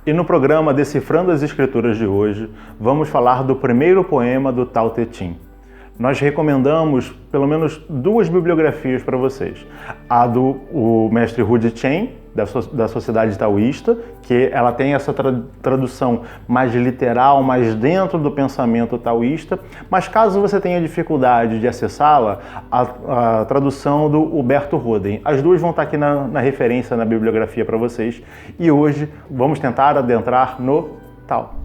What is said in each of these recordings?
E no programa Decifrando as Escrituras de hoje, vamos falar do primeiro poema do Tao Te Ching. Nós recomendamos pelo menos 2 bibliografias para vocês. A do mestre Hu Dechen, da Sociedade Taoísta, que ela tem essa tradução mais literal, mais dentro do pensamento taoísta, mas caso você tenha dificuldade de acessá-la, a tradução do Huberto Roden. As duas vão estar aqui na referência, na bibliografia para vocês. E hoje vamos tentar adentrar no Tao.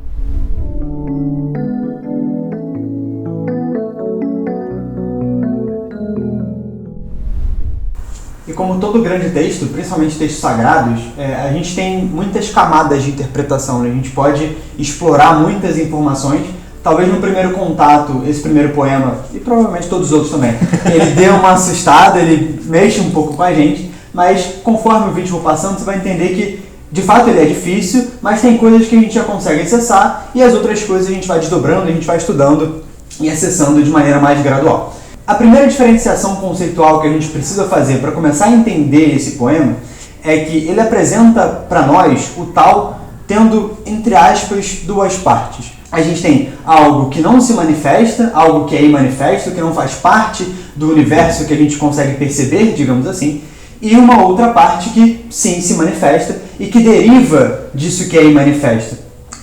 E como todo grande texto, principalmente textos sagrados, a gente tem muitas camadas de interpretação, né? A gente pode explorar muitas informações. Talvez no primeiro contato, esse primeiro poema, e provavelmente todos os outros também, ele dê uma assustada, ele mexe um pouco com a gente, mas conforme o vídeo for passando, você vai entender que de fato ele é difícil, mas tem coisas que a gente já consegue acessar e as outras coisas a gente vai desdobrando, a gente vai estudando e acessando de maneira mais gradual. A primeira diferenciação conceitual que a gente precisa fazer para começar a entender esse poema é que ele apresenta para nós o Tao tendo, entre aspas, 2 partes. A gente tem algo que não se manifesta, algo que é imanifesto, que não faz parte do universo que a gente consegue perceber, digamos assim, e uma outra parte que sim se manifesta e que deriva disso que é imanifesto.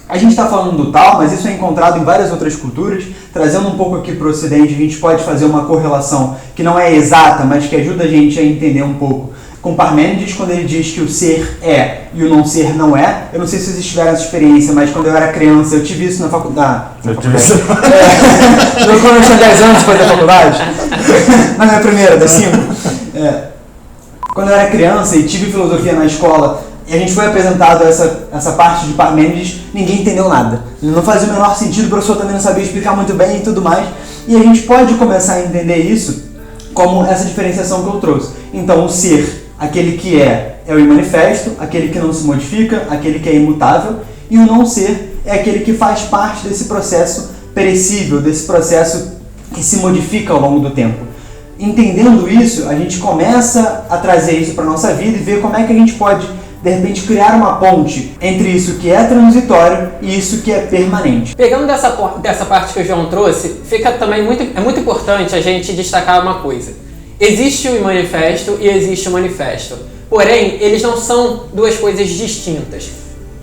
A gente está falando do Tao, mas isso é encontrado em várias outras culturas. Trazendo um pouco aqui para o Ocidente, a gente pode fazer uma correlação que não é exata, mas que ajuda a gente a entender um pouco. Com Parmênides, quando ele diz que o ser é e o não ser não é. Eu não sei se vocês tiveram essa experiência, mas quando eu era criança, eu tive isso na faculdade. Quando eu tinha 10 anos depois da faculdade. Na minha primeira, das 5. Quando eu era criança e tive filosofia na escola, e a gente foi apresentado essa parte de Parmênides, ninguém entendeu nada. Não fazia o menor sentido, o professor também não sabia explicar muito bem e tudo mais. E a gente pode começar a entender isso como essa diferenciação que eu trouxe. Então, o ser, aquele que é o imanifesto, aquele que não se modifica, aquele que é imutável. E o não ser é aquele que faz parte desse processo perecível, desse processo que se modifica ao longo do tempo. Entendendo isso, a gente começa a trazer isso para a nossa vida e ver como é que a gente pode de repente criar uma ponte entre isso que é transitório e isso que é permanente. Pegando dessa parte que o João trouxe, fica também muito importante a gente destacar uma coisa. Existe o imanifesto e existe o manifesto. Porém, eles não são 2 coisas distintas.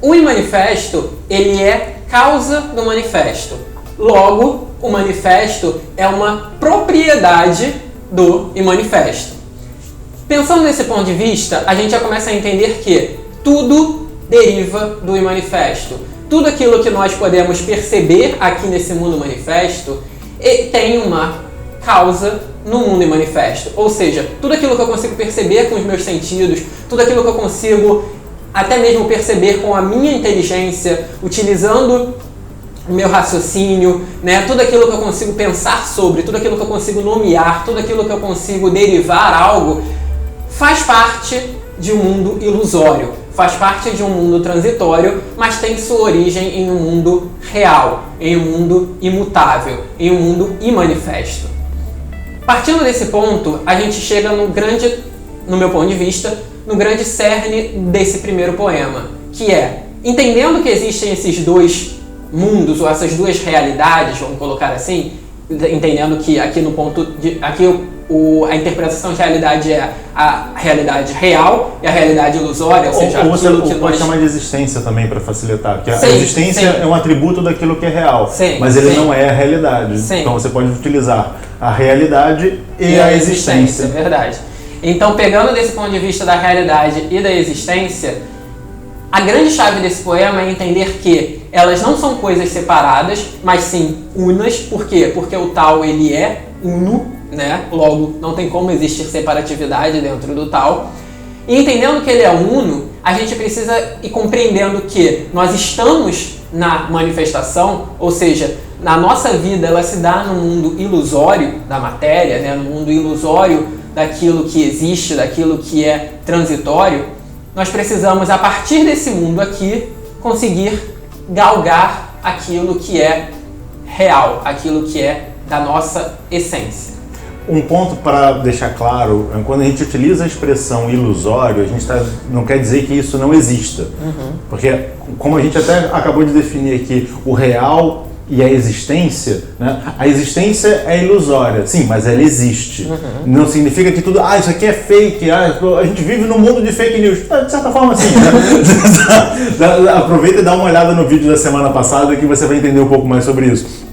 O imanifesto, ele é causa do manifesto. Logo, o manifesto é uma propriedade do imanifesto. Pensando nesse ponto de vista, a gente já começa a entender que tudo deriva do imanifesto. Tudo aquilo que nós podemos perceber aqui nesse mundo manifesto tem uma causa no mundo imanifesto. Ou seja, tudo aquilo que eu consigo perceber com os meus sentidos, tudo aquilo que eu consigo até mesmo perceber com a minha inteligência, utilizando o meu raciocínio, né? Tudo aquilo que eu consigo pensar sobre, tudo aquilo que eu consigo nomear, tudo aquilo que eu consigo derivar algo, faz parte de um mundo ilusório, faz parte de um mundo transitório, mas tem sua origem em um mundo real, em um mundo imutável, em um mundo imanifesto. Partindo desse ponto, a gente chega no meu ponto de vista, no grande cerne desse primeiro poema, que é, entendendo que existem esses 2 mundos, ou essas 2 realidades, vamos colocar assim, entendendo que aqui no ponto a interpretação de realidade é a realidade real e a realidade ilusória, ou seja, aquilo que pode chamar de existência também, para facilitar, porque a existência é um atributo daquilo que é real, mas ele não é a realidade. Então você pode utilizar a realidade e a existência. É verdade. Então, pegando desse ponto de vista da realidade e da existência, a grande chave desse poema é entender que elas não são coisas separadas, mas sim unas. Por quê? Porque o Tao, ele é uno, né? Logo, não tem como existir separatividade dentro do Tao. E entendendo que ele é uno, a gente precisa ir compreendendo que nós estamos na manifestação, ou seja, na nossa vida ela se dá no mundo ilusório da matéria, né? No mundo ilusório daquilo que existe, daquilo que é transitório. Nós precisamos, a partir desse mundo aqui, conseguir galgar aquilo que é real, aquilo que é da nossa essência. Um ponto para deixar claro, quando a gente utiliza a expressão ilusório, a gente não quer dizer que isso não exista. Porque, como a gente até acabou de definir aqui, o real e a existência, né? A existência é ilusória, sim, mas ela existe. Não significa que tudo, isso aqui é fake, a gente vive num mundo de fake news. De certa forma, sim. Né? Aproveita e dá uma olhada no vídeo da semana passada que você vai entender um pouco mais sobre isso.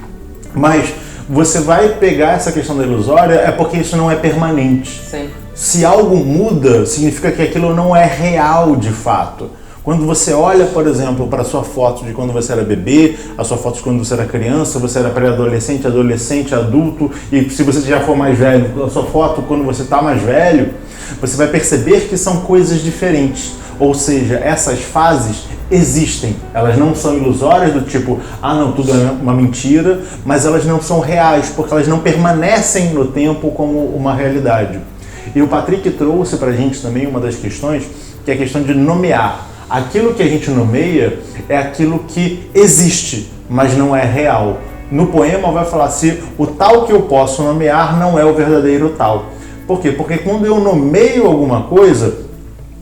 Mas você vai pegar essa questão da ilusória é porque isso não é permanente. Sim. Se algo muda, significa que aquilo não é real de fato. Quando você olha, por exemplo, para a sua foto de quando você era bebê, a sua foto de quando você era criança, você era pré-adolescente, adolescente, adulto, e se você já for mais velho, a sua foto quando você está mais velho, você vai perceber que são coisas diferentes. Ou seja, essas fases existem, elas não são ilusórias do tipo, não, tudo é uma mentira, mas elas não são reais, porque elas não permanecem no tempo como uma realidade. E o Patrick trouxe pra gente também uma das questões, que é a questão de nomear. Aquilo que a gente nomeia é aquilo que existe, mas não é real. No poema vai falar se o tal que eu posso nomear não é o verdadeiro tal. Por quê? Porque quando eu nomeio alguma coisa,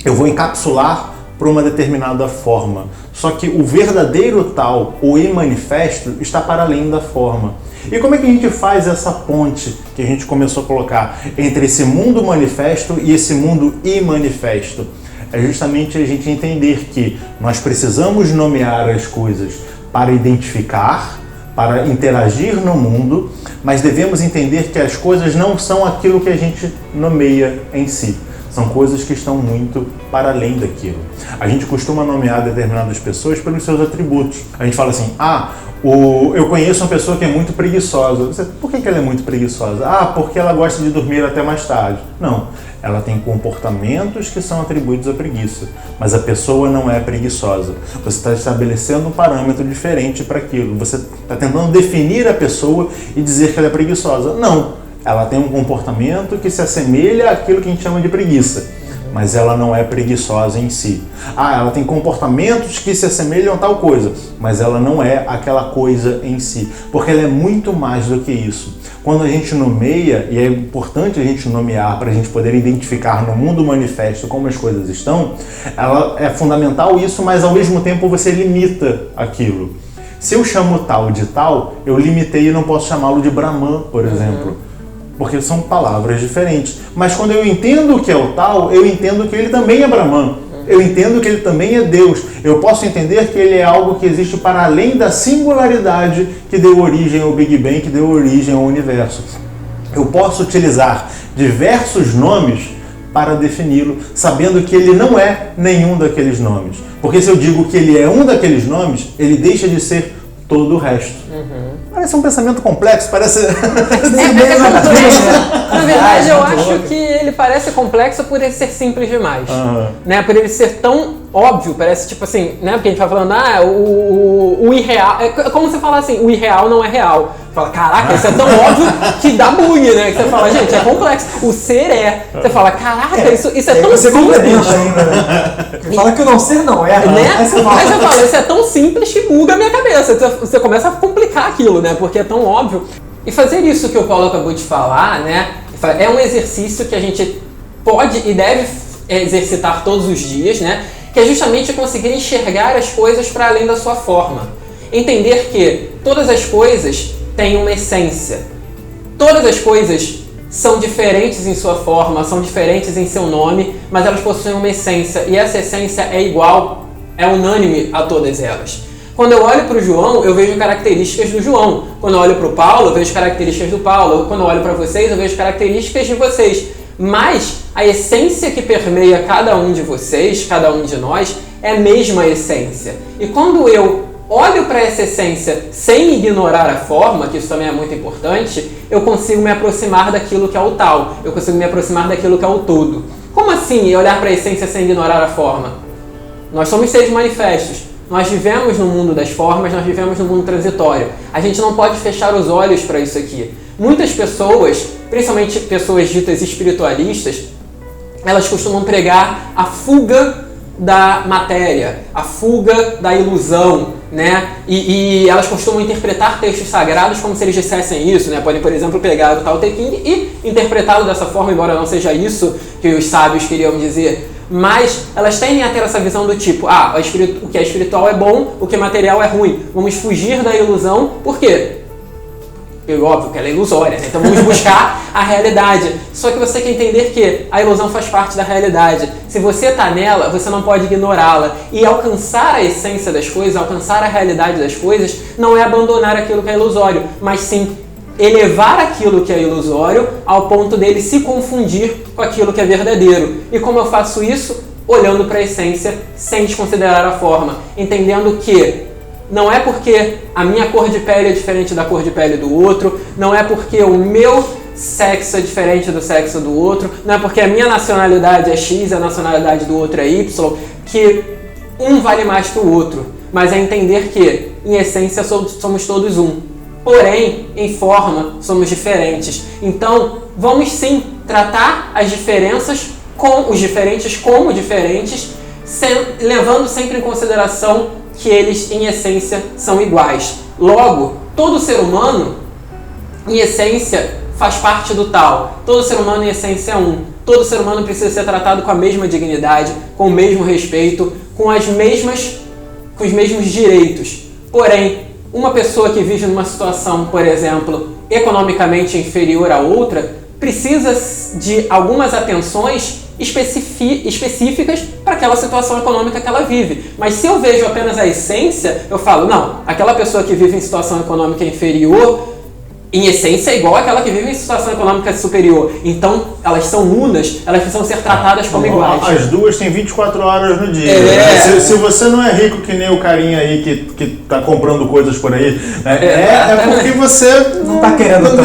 eu vou encapsular para uma determinada forma. Só que o verdadeiro tal, o imanifesto, está para além da forma. E como é que a gente faz essa ponte que a gente começou a colocar entre esse mundo manifesto e esse mundo imanifesto? É justamente a gente entender que nós precisamos nomear as coisas para identificar, para interagir no mundo, mas devemos entender que as coisas não são aquilo que a gente nomeia em si. São coisas que estão muito para além daquilo. A gente costuma nomear determinadas pessoas pelos seus atributos. A gente fala assim, eu conheço uma pessoa que é muito preguiçosa. Por que ela é muito preguiçosa? Porque ela gosta de dormir até mais tarde. Não, ela tem comportamentos que são atribuídos à preguiça, mas a pessoa não é preguiçosa. Você está estabelecendo um parâmetro diferente para aquilo. Você está tentando definir a pessoa e dizer que ela é preguiçosa. Não. Ela tem um comportamento que se assemelha àquilo que a gente chama de preguiça, mas ela não é preguiçosa em si. Ela tem comportamentos que se assemelham a tal coisa, mas ela não é aquela coisa em si, porque ela é muito mais do que isso. Quando a gente nomeia, e é importante a gente nomear para a gente poder identificar no mundo manifesto como as coisas estão, ela é fundamental isso, mas ao mesmo tempo você limita aquilo. Se eu chamo tal de tal, eu limitei e não posso chamá-lo de Brahman, por exemplo. Porque são palavras diferentes. Mas quando eu entendo o que é o tal, eu entendo que ele também é Brahman. Eu entendo que ele também é Deus. Eu posso entender que ele é algo que existe para além da singularidade que deu origem ao Big Bang, que deu origem ao universo. Eu posso utilizar diversos nomes para defini-lo, sabendo que ele não é nenhum daqueles nomes. Porque se eu digo que ele é um daqueles nomes, ele deixa de ser todo o resto. Parece um pensamento complexo, parece... Na verdade, eu acho que ele parece complexo por ele ser simples demais. Né? Por ele ser tão óbvio, parece tipo assim, né? Porque a gente vai falando, o irreal... É como você falar assim, o irreal não é real. Você fala, caraca, isso é tão óbvio que dá bug, né? Que você fala, gente, é complexo. O ser é. Você fala, caraca, isso é tão você simples. Ainda, né? Fala que o não ser não é. Né? Aí você fala, isso é tão simples que buga a minha cabeça. Você começa a complicar aquilo, né? Porque é tão óbvio. E fazer isso que o Paulo acabou de falar, né? É um exercício que a gente pode e deve exercitar todos os dias, né? Que é justamente conseguir enxergar as coisas para além da sua forma. Entender que todas as coisas têm uma essência. Todas as coisas são diferentes em sua forma, são diferentes em seu nome, mas elas possuem uma essência. E essa essência é igual, é unânime a todas elas. Quando eu olho para o João, eu vejo características do João. Quando eu olho para o Paulo, eu vejo características do Paulo. Quando eu olho para vocês, eu vejo características de vocês. Mas a essência que permeia cada um de vocês, cada um de nós, é a mesma essência. E quando eu olho para essa essência sem ignorar a forma, que isso também é muito importante, eu consigo me aproximar daquilo que é o tal. Eu consigo me aproximar daquilo que é o todo. Como assim olhar para a essência sem ignorar a forma? Nós somos seres manifestos. Nós vivemos no mundo das formas, nós vivemos no mundo transitório. A gente não pode fechar os olhos para isso aqui. Muitas pessoas, principalmente pessoas ditas espiritualistas, elas costumam pregar a fuga da matéria, a fuga da ilusão, né? E elas costumam interpretar textos sagrados como se eles dissessem isso, né? Podem, por exemplo, pegar o Tao Te Ching e interpretá-lo dessa forma, embora não seja isso que os sábios queriam dizer. Mas elas tendem a ter essa visão do tipo, o que é espiritual é bom, o que é material é ruim. Vamos fugir da ilusão, por quê? Óbvio que ela é ilusória, né? Então vamos buscar a realidade. Só que você tem que entender que a ilusão faz parte da realidade. Se você está nela, você não pode ignorá-la. E alcançar a essência das coisas, alcançar a realidade das coisas, não é abandonar aquilo que é ilusório, mas sim elevar aquilo que é ilusório ao ponto dele se confundir com aquilo que é verdadeiro. E como eu faço isso? Olhando para a essência sem desconsiderar a forma, entendendo que não é porque a minha cor de pele é diferente da cor de pele do outro, não é porque o meu sexo é diferente do sexo do outro, não é porque a minha nacionalidade é X e a nacionalidade do outro é Y, que um vale mais que o outro, mas é entender que, em essência, somos todos um. Porém, em forma, somos diferentes. Então, vamos sim tratar as diferenças com os diferentes como diferentes, levando sempre em consideração que eles, em essência, são iguais. Logo, todo ser humano, em essência, faz parte do tal. Todo ser humano, em essência, é um. Todo ser humano precisa ser tratado com a mesma dignidade, com o mesmo respeito, com os mesmos direitos. Porém, uma pessoa que vive numa situação, por exemplo, economicamente inferior à outra, precisa de algumas atenções específicas para aquela situação econômica que ela vive. Mas se eu vejo apenas a essência, eu falo, não, aquela pessoa que vive em situação econômica inferior, em essência é igual àquela que vive em situação econômica superior. Então, elas são unas, elas precisam ser tratadas como iguais. As duas têm 24 horas no dia. Se você não é rico que nem o carinha aí que tá comprando coisas por aí, porque você não tá querendo tanto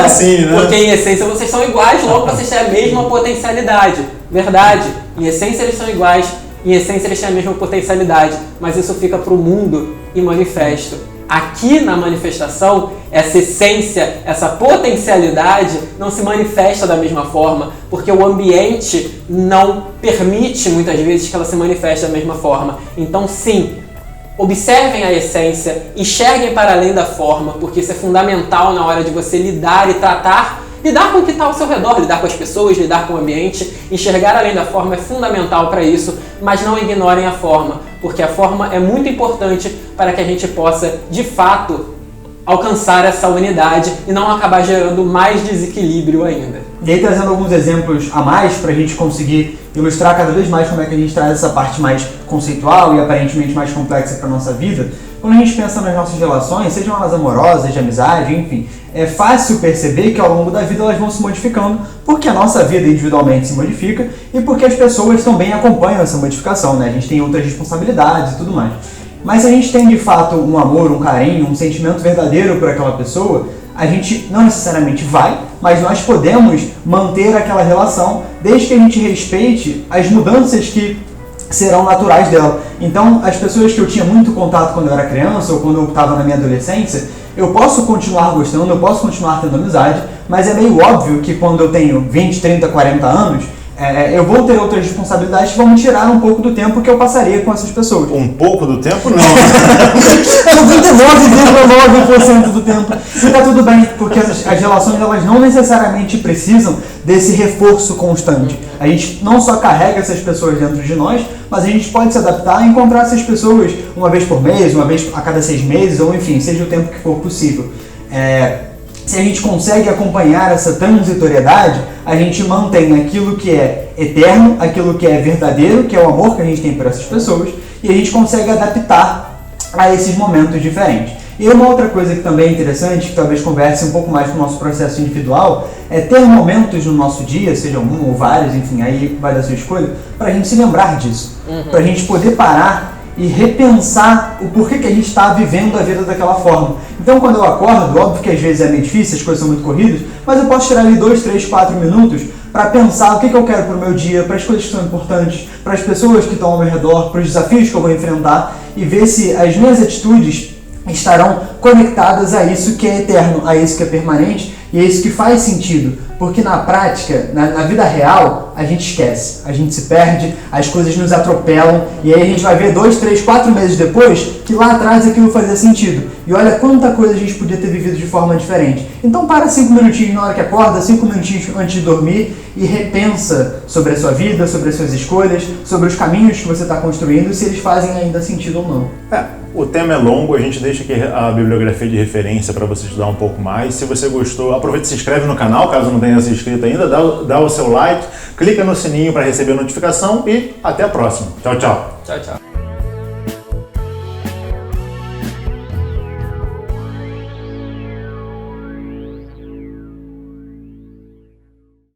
assim, né? Porque em essência vocês são iguais, logo vocês têm a mesma potencialidade. Verdade. Em essência eles são iguais, em essência eles têm a mesma potencialidade. Mas isso fica pro mundo e manifesto. Aqui na manifestação, essa essência, essa potencialidade não se manifesta da mesma forma, porque o ambiente não permite muitas vezes que ela se manifeste da mesma forma. Então sim, observem a essência, enxerguem para além da forma, porque isso é fundamental na hora de você lidar e lidar com o que está ao seu redor, lidar com as pessoas, lidar com o ambiente. Enxergar além da forma é fundamental para isso, mas não ignorem a forma, porque a forma é muito importante para que a gente possa, de fato, alcançar essa unidade e não acabar gerando mais desequilíbrio ainda. E aí, trazendo alguns exemplos a mais para a gente conseguir ilustrar cada vez mais como é que a gente traz essa parte mais conceitual e aparentemente mais complexa para a nossa vida. Quando a gente pensa nas nossas relações, sejam elas amorosas, de amizade, enfim, é fácil perceber que ao longo da vida elas vão se modificando, porque a nossa vida individualmente se modifica e porque as pessoas também acompanham essa modificação, né? A gente tem outras responsabilidades e tudo mais. Mas se a gente tem de fato um amor, um carinho, um sentimento verdadeiro por aquela pessoa, a gente não necessariamente vai, mas nós podemos manter aquela relação desde que a gente respeite as mudanças que serão naturais dela. Então, as pessoas que eu tinha muito contato quando eu era criança ou quando eu estava na minha adolescência, eu posso continuar gostando, eu posso continuar tendo amizade, mas é meio óbvio que quando eu tenho 20, 30, 40 anos, eu vou ter outras responsabilidades que vão me tirar um pouco do tempo que eu passaria com essas pessoas. Um pouco do tempo, não. 99,9% do tempo. E tá tudo bem, porque as relações elas não necessariamente precisam desse reforço constante. A gente não só carrega essas pessoas dentro de nós, mas a gente pode se adaptar e encontrar essas pessoas uma vez por mês, uma vez a cada 6 meses, ou enfim, seja o tempo que for possível. Se a gente consegue acompanhar essa transitoriedade, a gente mantém aquilo que é eterno, aquilo que é verdadeiro, que é o amor que a gente tem por essas pessoas, e a gente consegue adaptar a esses momentos diferentes. E uma outra coisa que também é interessante, que talvez converse um pouco mais com o nosso processo individual, é ter momentos no nosso dia, seja um ou vários, enfim, aí vai da sua escolha, para a gente se lembrar disso, para a gente poder parar e repensar o porquê que a gente está vivendo a vida daquela forma. Então, quando eu acordo, óbvio que às vezes é meio difícil, as coisas são muito corridas, mas eu posso tirar ali 2, 3, 4 minutos para pensar o que eu quero para o meu dia, para as coisas que são importantes, para as pessoas que estão ao meu redor, para os desafios que eu vou enfrentar e ver se as minhas atitudes estarão conectadas a isso que é eterno, a isso que é permanente E é isso que faz sentido, porque na prática, na vida real, a gente esquece, a gente se perde, as coisas nos atropelam, e aí a gente vai ver 2, 3, 4 meses depois que lá atrás aquilo fazia sentido. E olha quanta coisa a gente podia ter vivido de forma diferente. Então para 5 minutinhos na hora que acorda, 5 minutinhos antes de dormir e repensa sobre a sua vida, sobre as suas escolhas, sobre os caminhos que você está construindo e se eles fazem ainda sentido ou não. O tema é longo, a gente deixa aqui a bibliografia de referência para você estudar um pouco mais. Se você gostou, aproveita e se inscreve no canal, caso não tenha se inscrito ainda, dá o seu like, clica no sininho para receber a notificação e até a próxima. Tchau, tchau. Tchau, tchau.